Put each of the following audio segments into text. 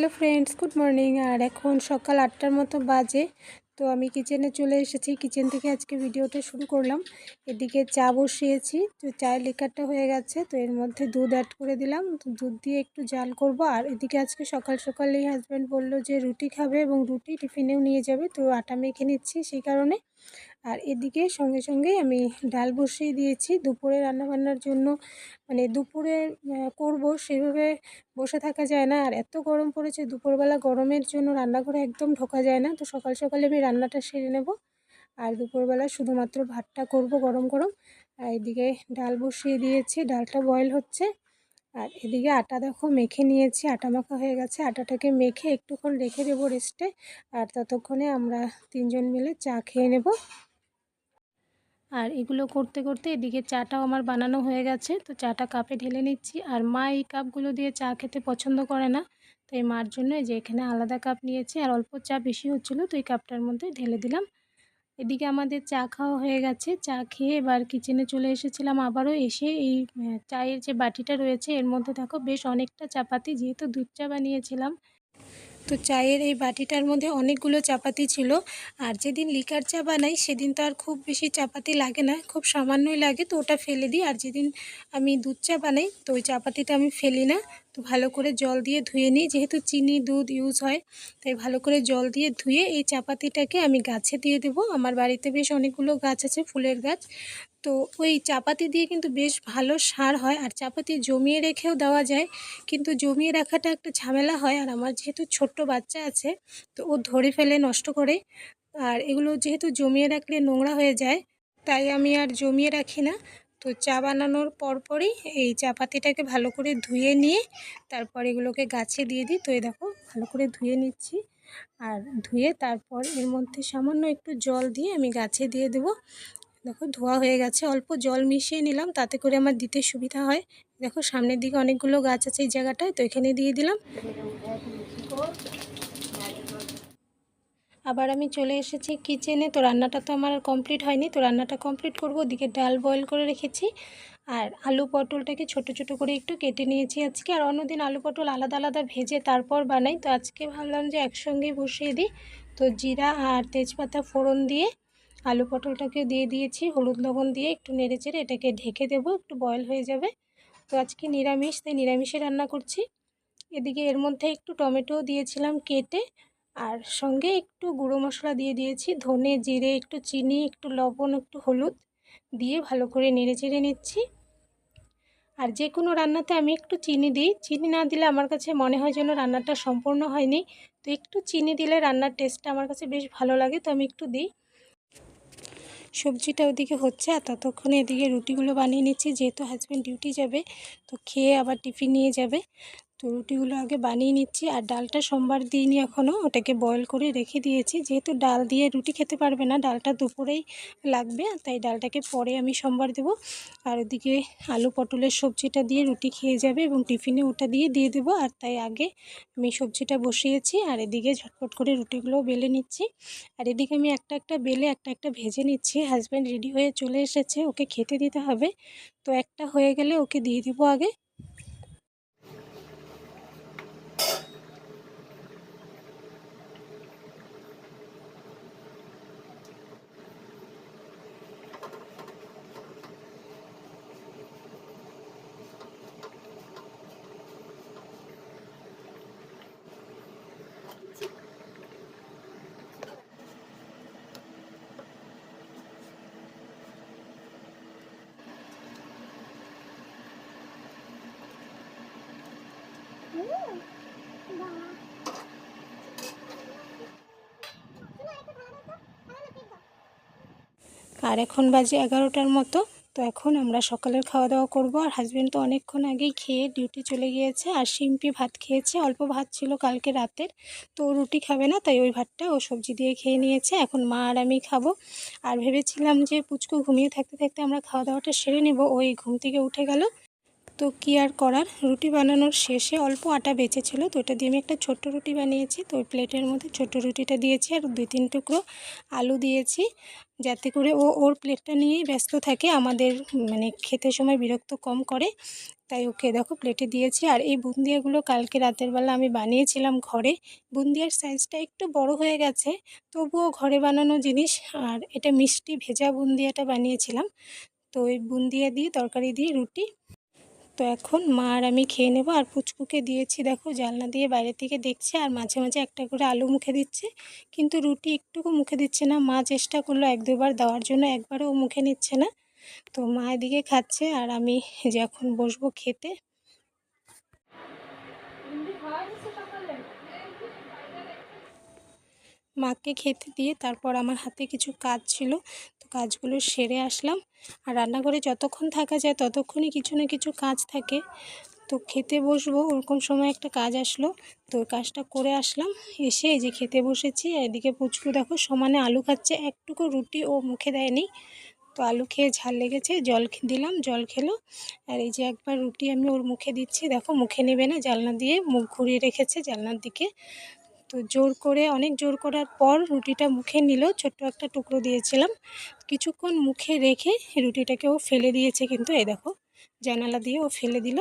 Hello friends, good morning. আর এখন সকাল 8টার মতো বাজে। তো আমি কিচেনে চলে এসেছি। কিচেন থেকে আজকে ভিডিওটা শুরু করলাম। এদিকে চা বসিয়েছি, তো চায়ের লিকারটা হয়ে গেছে, তো এর মধ্যে দুধ অ্যাড করে দিলাম। তো দুধ দিয়ে একটু জাল করব। আর এদিকে আজকে সকাল সকালেই হাজব্যান্ড বলল যে রুটি খাবে এবং রুটি টিফিনেও নিয়ে যাবে, তো আটা মেখে নিচ্ছি সেই কারণে। আর এদিকে সঙ্গে সঙ্গেই আমি ডাল বসিয়ে দিয়েছি দুপুরে রান্নাবান্নার জন্য। মানে দুপুরে করব সেভাবে বসে থাকা যায় না। আর এত গরম পড়েছে, দুপুরবেলা গরমের জন্য রান্নাঘরে একদম ঢোকা যায় না। তো সকাল সকালে আমি রান্নাটা সেরে নেব। আর দুপুরবেলা শুধুমাত্র ভাতটা করব গরম গরম। আর এদিকে ডাল বসিয়ে দিয়েছি, ডালটা বয়েল হচ্ছে। আর এদিকে আটা দেখো মেখে নিয়েছি, আটা মাখা হয়ে গেছে। আটাটাকে মেখে একটুক্ষণ রেখে দেবো রেস্টে। আর ততক্ষণে আমরা তিনজন মিলে চা খেয়ে নেব। আর এগুলো করতে করতে এদিকে চাটাও আমার বানানো হয়ে গেছে। তো চাটা কাপে ঢেলে নিচ্ছি। আর মা এই কাপগুলো দিয়ে চা খেতে পছন্দ করে না, তাই মার জন্য যে এখানে আলাদা কাপ নিয়েছি। আর অল্প চা বেশি হচ্ছিলো, তো এই কাপটার মধ্যে ঢেলে দিলাম। এদিকে আমাদের চা খাওয়া হয়ে গেছে। চা খেয়ে এবার কিচেনে চলে এসেছিলাম। আবারও এসে এই চায়ের যে বাটিটা রয়েছে এর মধ্যে দেখো বেশ অনেকটা চাপাতি, যেহেতু দুধ চা বানিয়েছিলাম, তো চায়ের এই বাটিটার মধ্যে অনেকগুলো চাপাতি ছিল। আর যেদিন লিকার চা বানাই সেদিন তো আর খুব বেশি চাপাতি লাগে না, খুব সামান্যই লাগে, তো ওটা ফেলে দিই। আর যেদিন আমি দুধ চা বানাই তো ওই চাপাতিটা আমি ফেলি না। তো ভালো করে জল দিয়ে ধুয়ে নিই, যেহেতু চিনি দুধ ইউজ হয়, তাই ভালো করে জল দিয়ে ধুয়ে এই চাপাতিটাকে আমি গাছে দিয়ে দেবো। আমার বাড়িতে বেশ অনেকগুলো গাছ আছে, ফুলের গাছ। তো ওই চাপাতি দিয়ে কিন্তু বেশ ভালো সার হয়। আর চাপাতি জমিয়ে রেখেও দেওয়া যায়, কিন্তু জমিয়ে রাখাটা একটা ঝামেলা হয়। আর আমার যেহেতু ছোট্ট বাচ্চা আছে, তো ও ধরে ফেলে নষ্ট করে। আর এগুলো যেহেতু জমিয়ে রাখলে নোংরা হয়ে যায়, তাই আমি আর জমিয়ে রাখি না। তো চা বানানোর পরপরই এই চাপাতিটাকে ভালো করে ধুয়ে নিয়ে তারপর এগুলোকে গাছে দিয়ে দিই। তো এই দেখো ভালো করে ধুয়ে নিচ্ছি। আর ধুয়ে তারপর এর মধ্যে সামান্য একটু জল দিয়ে আমি গাছে দিয়ে দেবো। দেখো ধোয়া হয়ে গেছে, অল্প জল মিশিয়ে নিলাম, তাতে করে আমার দিতে সুবিধা হয়। দেখো সামনের দিকে অনেকগুলো গাছ আছে এই জায়গাটায়, তো এখানে দিয়ে দিলাম। আবার আমি চলে এসেছি কিচেনে। তো রান্নাটা তো আমার কমপ্লিট হয়নি, তো রান্নাটা কমপ্লিট করব। ওদিকে ডাল বয়েল করে রেখেছি। আর আলু পটলটাকে ছোট ছোট করে একটু কেটে নিয়েছি আজকে। আর অন্যদিন আলু পটল আলাদা আলাদা ভেজে তারপর বানাই, তো আজকে ভাবলাম যে একসঙ্গেই বসিয়ে দিই। তো জিরা আর তেজপাতা ফোড়ন দিয়ে আলু পটলটাকে দিয়ে দিয়েছি, হলুদ লবণ দিয়ে একটু নেড়েচেড়ে এটাকে ঢেকে দেবো, একটু বয়েল হয়ে যাবে। তো আজকে নিরামিষ, তাই নিরামিষে রান্না করছি। এদিকে এর মধ্যে একটু টমেটো দিয়েছিলাম কেটে, আর সঙ্গে একটু গুঁড়ো মশলা দিয়ে দিয়েছি, ধনে জিরে একটু চিনি একটু লবণ একটু হলুদ দিয়ে ভালো করে নেড়েচেড়ে নিচ্ছি। আর যে কোনো রান্নাতে আমি একটু চিনি দিই, চিনি না দিলে আমার কাছে মনে হয় যেন রান্নাটা সম্পূর্ণ হয়নি। তো একটু চিনি দিলে রান্নার টেস্টটা আমার কাছে বেশ ভালো লাগে, তো আমি একটু দিই। সবজিটা ওদিকে হচ্ছে, আর ততক্ষণে এদিকে রুটিগুলো বানিয়ে নিচ্ছি, যেহেতু হাজব্যান্ড ডিউটি যাবে, তো খেয়ে আবার টিফিন নিয়ে যাবে। তো রুটিগুলো আগে বানিয়ে নিচ্ছি। আর ডালটা সোমবার দিইনি এখনও, ওটাকে বয়েল করে রেখে দিয়েছি, যেহেতু ডাল দিয়ে রুটি খেতে পারবে না, ডালটা দুপুরেই লাগবে, তাই ডালটাকে পরে আমি সোমবার দেবো। আর ওদিকে আলু পটলের সবজিটা দিয়ে রুটি খেয়ে যাবে এবং টিফিনে ওটা দিয়ে দেবো। আর তাই আগে আমি সবজিটা বসিয়েছি, আর এদিকে ঝটপট করে রুটিগুলো বেলে নিচ্ছি। আর এদিকে আমি একটা একটা বেলে একটা একটা ভেজে নিচ্ছি। হাজব্যান্ড রেডি হয়ে চলে এসেছে, ওকে খেতে দিতে হবে। তো একটা হয়ে গেলে ওকে দিয়ে দেবো আগে। আর এখন বাজে 11টার মতো। তো এখন আমরা সকালের খাওয়া দাওয়া করব। আর হাজব্যান্ড তো অনেকক্ষণ আগেই খেয়ে ডিউটি চলে গিয়েছে। আর শিম্পি ভাত খেয়েছে, অল্প ভাত ছিল কালকে রাতের, তো ও রুটি খাবে না, তাই ওই ভাতটা ও সবজি দিয়ে খেয়ে নিয়েছে। এখন মা আর আমি খাবো। আর ভেবেছিলাম যে পুচকু ঘুমিয়ে থাকতে থাকতে আমরা খাওয়া দাওয়াটা সেরে নেব, ওই ঘুম থেকে উঠে গেল। তো কী আর করার, রুটি বানানোর শেষে অল্প আটা বেঁচেছিল, তো ওটা দিয়ে আমি একটা ছোট্ট রুটি বানিয়েছি। তো ওই প্লেটের মধ্যে ছোট্ট রুটিটা দিয়েছি, আর 2-3 টুকরো আলু দিয়েছি, যাতে করে ও ওর প্লেটটা নিয়েই ব্যস্ত থাকে, আমাদের মানে খেতে সময় বিরক্ত কম করে। তাই ওকে দেখো প্লেটে দিয়েছি। আর এই বুন্দিয়াগুলো কালকে রাতের বেলা আমি বানিয়েছিলাম ঘরে। বুন্দিয়ার সাইজটা একটু বড় হয়ে গেছে, তবুও ঘরে বানানো জিনিস। আর এটা মিষ্টি ভেজা বুন্দিয়াটা বানিয়েছিলাম। তো ওই বুন্দিয়া দিয়ে তরকারি দিয়ে রুটি। তো এখন মা আর আমি খেয়ে নেব। আর পুচকুকে দিয়েছি, দেখো জানলা দিয়ে বাইরে থেকে দেখছে আর মাঝে মাঝে একটা করে আলু মুখে দিচ্ছে, কিন্তু রুটি একটুকু মুখে দিচ্ছে না। মা চেষ্টা করলো এক দুবার দেওয়ার জন্য, একবারও ও মুখে নিচ্ছে না। তো মা এদিকে খাচ্ছে আর আমি যে এখন বসবো খেতে। মাকে খেতে দিয়ে তারপর আমার হাতে কিছু কাজ ছিল, তো কাজগুলো সেরে আসলাম। আর রান্নাঘরে যতক্ষণ থাকা যায় ততক্ষণই কিছু না কিছু কাজ থাকে। তো খেতে বসবো ওরকম সময় একটা কাজ আসলো, তো কাজটা করে আসলাম। এসে এই যে খেতে বসেছি। এদিকে পুচকু দেখো সমানে আলু খাচ্ছে, একটুকু রুটি ও মুখে দেয়নি। তো আলু খেয়ে ঝাল লেগেছে, জল দিলাম, জল খেলো। আর এই যে একবার রুটি আমি ওর মুখে দিচ্ছি, দেখো মুখে নেবে না, জানলা দিয়ে মুখ ঘুরিয়ে রেখেছে জানলার দিকে। তো জোর করে, অনেক জোর করার পর রুটিটা মুখে নিল। ছোট্ট একটা টুকরো দিয়েছিলাম, কিছুক্ষণ মুখে রেখে রুটিটাকে ও ফেলে দিয়েছে। কিন্তু এই দেখো জানালা দিয়ে ও ফেলে দিল।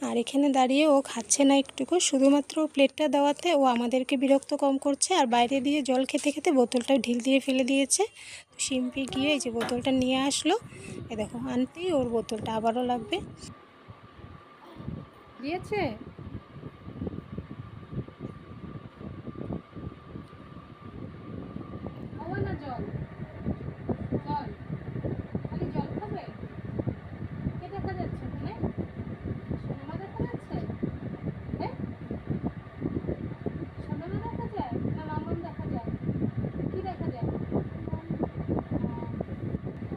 আর এখানে দাঁড়িয়ে ও খাচ্ছে না একটুকু, শুধুমাত্র প্লেটটা দেওয়াতে ও আমাদেরকে বিরক্ত কম করছে। আর বাইরে দিয়ে জল খেতে খেতে বোতলটা ঢিল দিয়ে ফেলে দিয়েছে। তো শিম্পি গিয়ে এই যে বোতলটা নিয়ে আসলো, এ দেখো আনতেই ওর বোতলটা আবারও লাগবে দিয়েছে। না জল, জল, খালি জল খাবে। কে দেখা যাচ্ছে ওখানে? সোনামা দেখা যাচ্ছে? হ্যাঁ, সোনামা দেখা যায় না মামন দেখা যায়? কি দেখা যায়?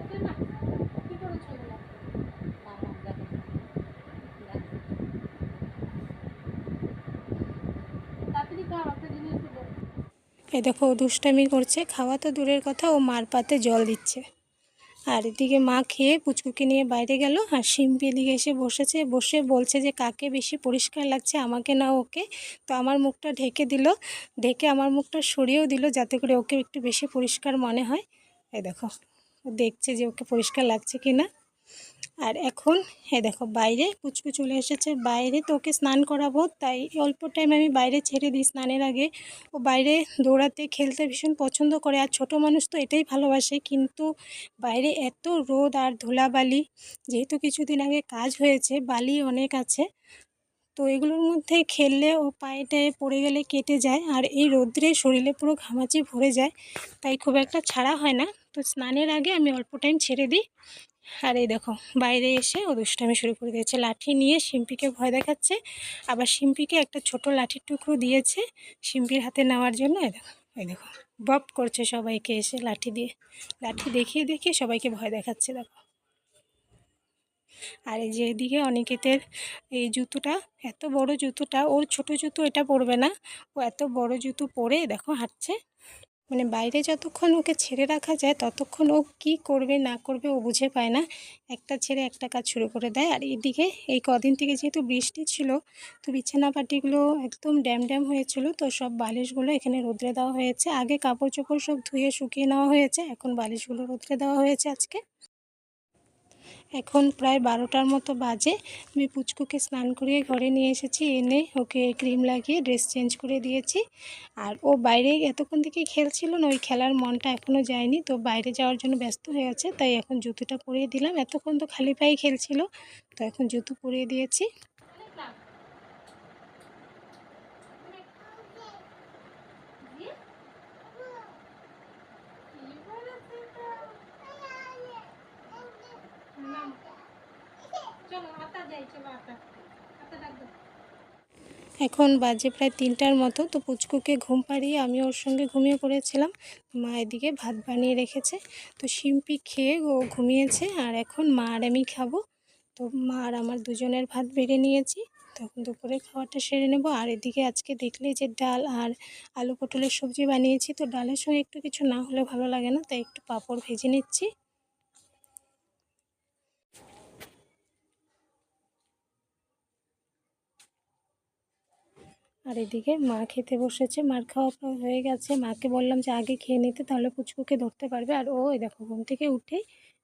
এটা না, কি করেছো এগুলো? মামন দেখা যায়, তাড়াতাড়ি খাও, একটা জিনিস দেবো। এই দেখো ও দুষ্টামি করছে, খাওয়া তো দূরের কথা, ও মার পাতে জল দিচ্ছে। আর এদিকে মা খেয়ে পুচকুকে নিয়ে বাইরে গেল। আর শিম্পি এদিকে এসে বসেছে, বসে বলছে যে কাকে বেশি পরিষ্কার লাগছে, আমাকে না ওকে। তো আমার মুখটা ঢেকে দিল, ঢেকে আমার মুখটা সরিয়েও দিল যাতে করে ওকে একটু বেশি পরিষ্কার মনে হয়। এই দেখো ও দেখছে যে ওকে পরিষ্কার লাগছে কি না। আর এখন দেখো বাইরে পুচকু চলে এসেছে বাইরে, তো ওকে স্নান করাবো, তাই অল্প টাইম আমি বাইরে ছেড়ে দিই স্নানের আগে। ও বাইরে দৌড়াতে খেলতে ভীষণ পছন্দ করে, আর ছোট মানুষ তো এটাই ভালোবাসে। কিন্তু বাইরে এত রোদ আর ধুলাবালি, যেহেতু কিছুদিন আগে কাজ হয়েছে, বালি অনেক আছে, তো এগুলোর মধ্যে খেললে ও পায়ে টায়ে পড়ে গেলে কেটে যায়। আর এই রোদ্রে শরীরে পুরো ঘামাচি ভরে যায়, তাই খুব একটা ছাড়া হয় না। তো স্নানের আগে আমি অল্প টাইম ছেড়ে দিই। আর এই দেখো বাইরে এসে ও দুষ্টামি শুরু করে দিয়েছে, লাঠি নিয়ে শিম্পিকে ভয় দেখাচ্ছে। আবার শিম্পিকে একটা ছোট লাঠির টুকরো দিয়েছে শিম্পির হাতে নেওয়ার জন্য। এই দেখো বপ করছে সবাইকে এসে লাঠি দিয়ে, লাঠি দেখিয়ে দেখিয়ে সবাইকে ভয় দেখাচ্ছে দেখো। আর এই যে এদিকে অনিকেতের এই জুতোটা, এত বড় জুতোটা, ওর ছোট জুতো এটা পরবে না, ও এত বড় জুতো পরে দেখো হাঁটছে। মানে বাইরে যতক্ষণ ওকে ছেড়ে রাখা যায় ততক্ষণ ও কি করবে না করবে ও বুঝে পায় না, একটা ছেড়ে একটা কাজ শুরু করে দেয়। আর এদিকে এই কদিন থেকে যেহেতু বৃষ্টি ছিল, তো বিছানা পাটিগুলো একদম ড্যাম ড্যাম হয়েছিল, তো সব বালিশগুলো এখানে রোদ্রে দেওয়া হয়েছে। আগে কাপড় চোপড় সব ধুয়ে শুকিয়ে নেওয়া হয়েছে, এখন বালিশগুলো রোদ্রে দেওয়া হয়েছে আজকে। এখন প্রায় 12টার মতো বাজে। আমি পুচকুকে স্নান করিয়ে ঘরে নিয়ে এসেছি, এনে ওকে ক্রিম লাগিয়ে ড্রেস চেঞ্জ করে দিয়েছি। আর ও বাইরে এতক্ষণ থেকে খেলছিল না, ওই খেলার মনটা এখনও যায়নি, তো বাইরে যাওয়ার জন্য ব্যস্ত হয়ে আছে, তাই এখন জুতোটা পরিয়ে দিলাম। এতক্ষণ তো খালি পায়ে খেলছিল, তো এখন জুতো পরিয়ে দিয়েছি। এখন বাজে প্রায় 3টার মতো, তো পুচকুকে ঘুম পাড়িয়ে আমি ওর সঙ্গে ঘুমিয়ে পড়েছিলাম। মা এদিকে ভাত বানিয়ে রেখেছে, তো শিম্পি খেয়ে ও ঘুমিয়েছে। আর এখন মা আর আমি খাবো। তো মা আর আমার দুজনের ভাত বেড়ে নিয়েছি, তখন দুপুরে খাওয়াটা সেরে নেব। আর এদিকে আজকে দেখলে যে ডাল আর আলু পটলের সবজি বানিয়েছি, তো ডালের সঙ্গে একটু কিছু না হলে ভালো লাগে না, তাই একটু পাঁপড় ভেজে নিচ্ছি। আর এদিকে মা খেতে বসেছে, মার খাওয়া হয়ে গেছে। মাকে বললাম যে আগে খেয়ে নিতে, তাহলে পুচকুকে ধরতে পারবে। আর ও দেখো ঘুম থেকে উঠে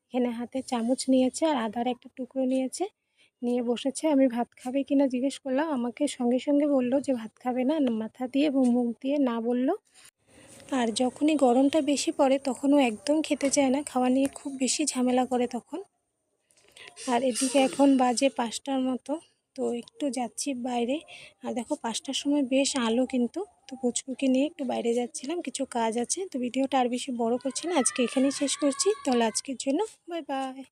এখানে হাতে চামচ নিয়েছে আর আদার একটা টুকরো নিয়েছে, নিয়ে বসেছে। আমি ভাত খাবে কিনা জিজ্ঞেস করলাম, আমাকে সঙ্গে সঙ্গে বললো যে ভাত খাবে না, মাথা দিয়ে এবং মুখ দিয়ে না বললো। আর যখনই গরমটা বেশি পড়ে তখন ও একদম খেতে চায় না, খাওয়া নিয়ে খুব বেশি ঝামেলা করে তখন। আর এদিকে এখন বাজে 5টার মতো, তো একটু যাচ্ছি বাইরে। আর দেখো 5টার সময় বেশ আলো কিন্তু, তো পুচকুকে নিয়ে একটু বাইরে যাচ্ছিলাম, কিছু কাজ আছে। তো ভিডিওটা আর বেশি বড় করছি না, আজকে এখানেই শেষ করছি। তাহলে আজকের জন্য বাই বাই।